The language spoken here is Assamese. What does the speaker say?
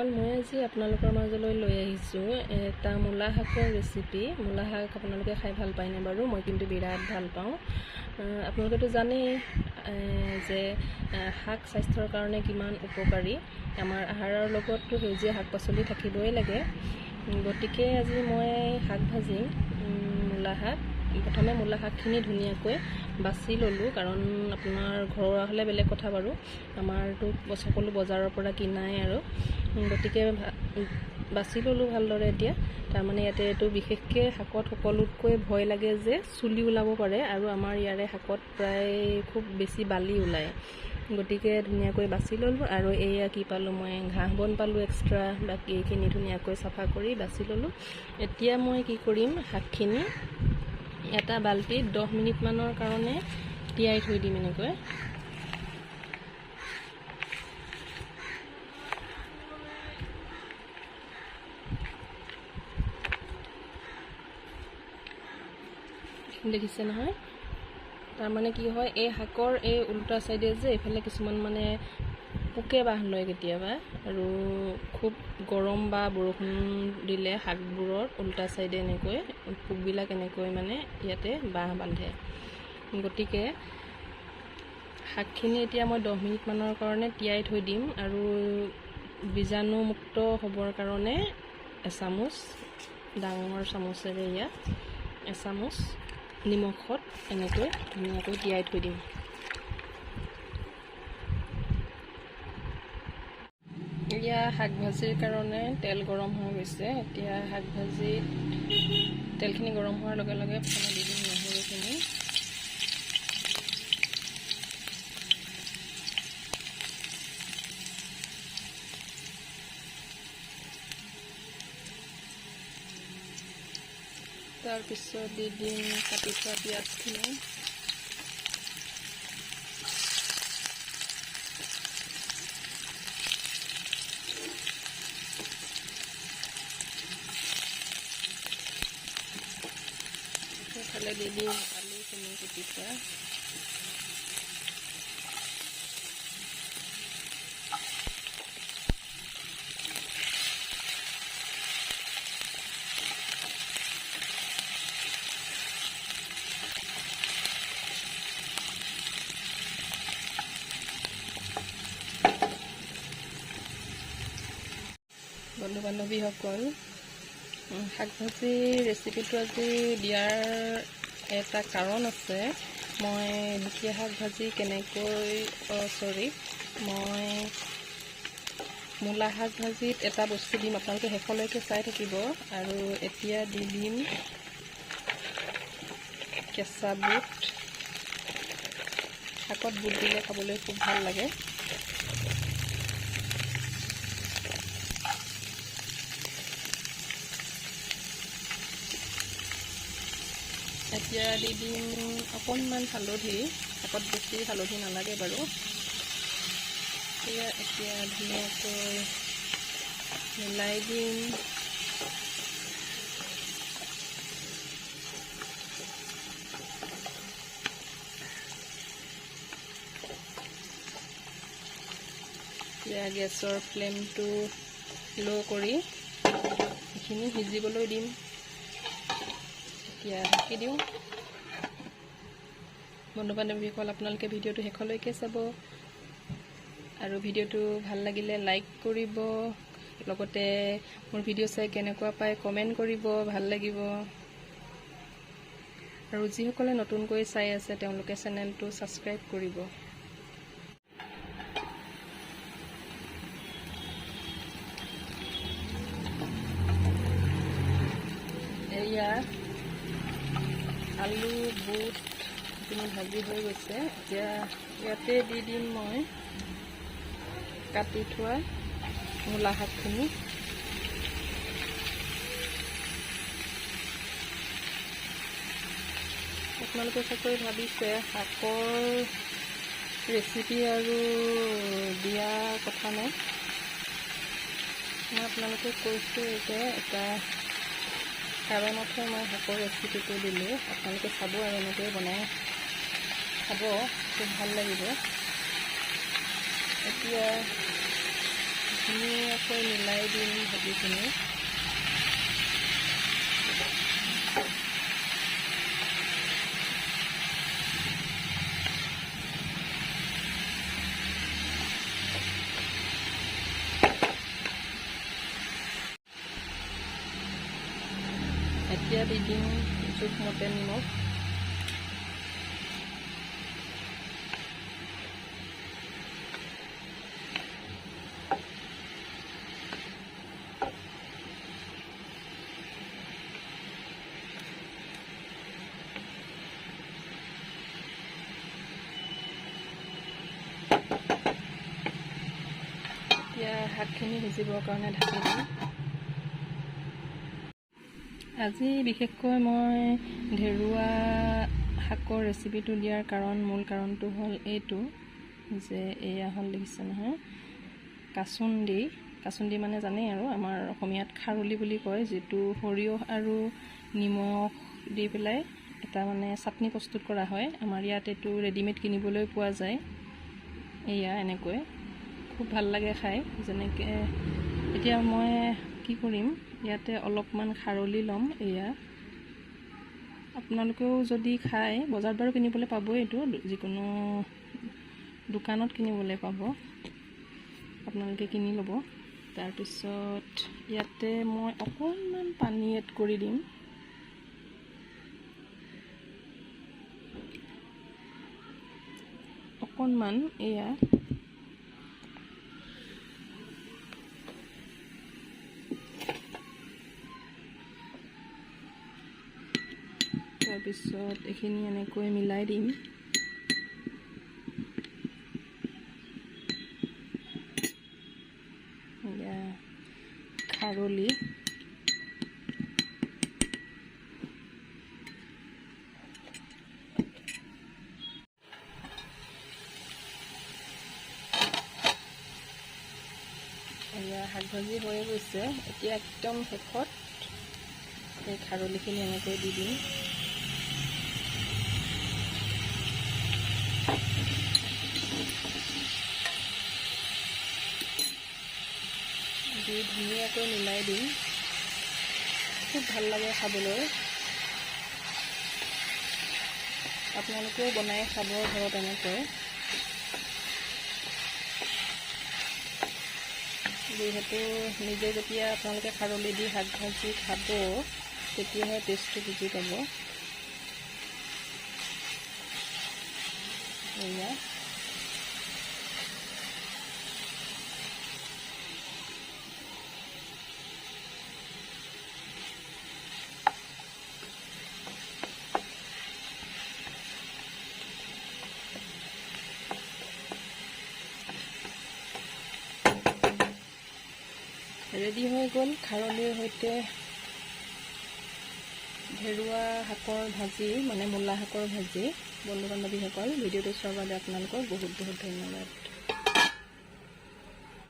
সকল মই আজি আপোনালোকৰ মাজলৈ লৈ আহিছোঁ এটা মূলা শাকৰ ৰেচিপি। মূলা শাক আপোনালোকে খাই ভাল পায়নে বাৰু? মই কিন্তু বিৰাট ভাল পাওঁ। আপোনালোকেতো জানেই যে শাক স্বাস্থ্যৰ কাৰণে কিমান উপকাৰী। আমাৰ আহাৰৰ লগততো সেউজীয়া শাক পাচলি থাকিবই লাগে। গতিকে আজি মই শাক ভাজিম মূলা শাক। প্ৰথমে মূলা শাকখিনি ধুনীয়াকৈ বাছি ল'লোঁ, কাৰণ আপোনাৰ ঘৰুৱা হ'লে বেলেগ কথা বাৰু, আমাৰতো সকলো বজাৰৰ পৰা কিনাই আৰু। গতিকে বাছি ল'লোঁ ভালদৰে। এতিয়া তাৰমানে ইয়াতে এইটো বিশেষকৈ শাকত সকলোতকৈ ভয় লাগে যে চুলি ওলাব পাৰে, আৰু আমাৰ ইয়াৰে শাকত প্ৰায় খুব বেছি বালি ওলায়। গতিকে ধুনীয়াকৈ বাছি ল'লোঁ, আৰু এয়া কি পালোঁ, মই ঘাঁহ বন পালোঁ এক্সট্ৰা। বাকী এইখিনি ধুনীয়াকৈ চাফা কৰি বাছি ল'লোঁ। এতিয়া মই কি কৰিম, শাকখিনি এটা বাল্টিত 10 মিনিটমানৰ কাৰণে তিয়াই থৈ দিম এনেকৈ। দেখিছে নহয়? তাৰমানে কি হয়, এই শাকৰ এই উল্টা চাইডে যে এইফালে কিছুমান মানে পোকে বাহ লয় কেতিয়াবা, আৰু খুব গৰম বা বৰষুণ দিলে শাকবোৰৰ উল্টা চাইডে এনেকৈ পোকবিলাক এনেকৈ মানে ইয়াতে বাহ বান্ধে। গতিকে শাকখিনি এতিয়া মই 10 মিনিটমানৰ কাৰণে তিয়াই থৈ দিম, আৰু বীজাণুমুক্ত হ'বৰ কাৰণে এচামুচ, ডাঙৰ চামুচেৰে ইয়াত এচামুচ নিমখত এনেকৈ ধুনীয়াকৈ তিয়াই থৈ দিম। এতিয়া শাক ভাজিৰ কাৰণে তেল গৰম হৈ গৈছে। এতিয়া শাক ভাজিত তেলখিনি গৰম হোৱাৰ লগে লগে প্ৰথমে দি দিম নহৰুখিনি। তাৰপিছত দি দিম কাটি থোৱা পিঁয়াজখিনি। সেইফালে দি দিম আলুখিনি কুটি থোৱা। বন্ধু বান্ধৱীসকল, শাক ভাজি ৰেচিপিটো আজি দিয়াৰ এটা কাৰণ আছে। মই ঢেকীয়া শাক ভাজি কেনেকৈ মই মূলা শাক ভাজিত এটা বস্তু দিম, আপোনালোকে শেষলৈকে চাই থাকিব। আৰু এতিয়া দি দিম কেঁচা বুট। শাকত বুট দিলে খাবলৈ খুব ভাল লাগে। এতিয়া দি দিম অকণমান হালধি। শাকত বেছি হালধি নালাগে বাৰু। এতিয়া ধুনীয়াকৈ মিলাই দিম। এতিয়া গেছৰ ফ্লেমটো ল' কৰি এইখিনি সিজিবলৈ দিম। এতিয়া ঢাকি দিওঁ। বন্ধু বান্ধৱীসকল, আপোনালোকে ভিডিঅ'টো শেষলৈকে চাব, আৰু ভিডিঅ'টো ভাল লাগিলে লাইক কৰিব, লগতে মোৰ ভিডিঅ' চাই কেনেকুৱা পায় কমেণ্ট কৰিব, ভাল লাগিব। আৰু যিসকলে নতুনকৈ চাই আছে তেওঁলোকে চেনেলটো ছাবস্ক্ৰাইব কৰিব। এয়া আলু বুট এইখিনি ভাজি হৈ গৈছে। এতিয়া ইয়াতে দি দিম মই কাটি থোৱা মূলা শাকখিনি। আপোনালোকে চাকৈ ভাবিছে শাকৰ ৰেচিপি আৰু দিয়া কথা নাই। মই আপোনালোকক কৈছোঁ যে এটা কাৰণতহে মই শাকৰ ৰেচিপিটো দিলোঁ। আপোনালোকে চাব আৰু এনেকৈ বনাই খাব, খুব ভাল লাগিব। এতিয়া ধুনীয়াকৈ মিলাই দিম ভাজিখিনি। এতিয়া দি দিম জোখমতে নিমখ। এতিয়া শাকখিনি সিজিবৰ কাৰণে ঢাকি দিম। আজি বিশেষকৈ মই ঢেৰুৱা শাকৰ ৰেচিপিটো দিয়াৰ মূল কাৰণটো হ'ল এইটো যে এয়া হ'ল দেখিছে নহয়, কাচুন্দি মানে জানেই আৰু আমাৰ অসমীয়াত খাৰলি বুলি কয়, যিটো সৰিয়হ আৰু নিমখ দি পেলাই এটা মানে চাটনি প্ৰস্তুত কৰা হয়। আমাৰ ইয়াত এইটো ৰেডিমেড কিনিবলৈ পোৱা যায়। এয়া এনেকৈ খুব ভাল লাগে খাই। যেনেকৈ এতিয়া মই কি কৰিম, ইয়াতে অলপমান খাৰলি ল'ম। এয়া আপোনালোকেও যদি খায়, বজাৰত বাৰু কিনিবলৈ পাবই, এইটো যিকোনো দোকানত কিনিবলৈ পাব, আপোনালোকে কিনি ল'ব। তাৰপিছত ইয়াতে মই অকণমান পানী এড কৰি দিম। অকণমান এয়া তাৰপিছত এইখিনি এনেকৈ মিলাই দিম। এয়া খাৰলি এয়া শাক ভাজি হৈ গৈছে। এতিয়া একদম শেষত এই খাৰলিখিনি এনেকৈ দি দিম। দি ধুনীয়াকৈ মিলাই দিম। খুব ভাল লাগে খাবলৈ। আপোনালোকেও বনাই খাব ঘৰত এনেকৈ। যিহেতু নিজে যেতিয়া আপোনালোকে খাৰলি দি শাক ভাজি খাব, তেতিয়াহে টেষ্টটো বুজি পাব। এয়া ৰেডি হৈ গ'ল খাৰলিৰ সৈতে ঢেৰুৱা শাকৰ ভাজি, মানে মূলা শাকৰ ভাজি। বন্ধু বান্ধৱীসকল, ভিডিঅ'টো চোৱাৰ বাবে আপোনালোকক বহুত বহুত ধন্যবাদ।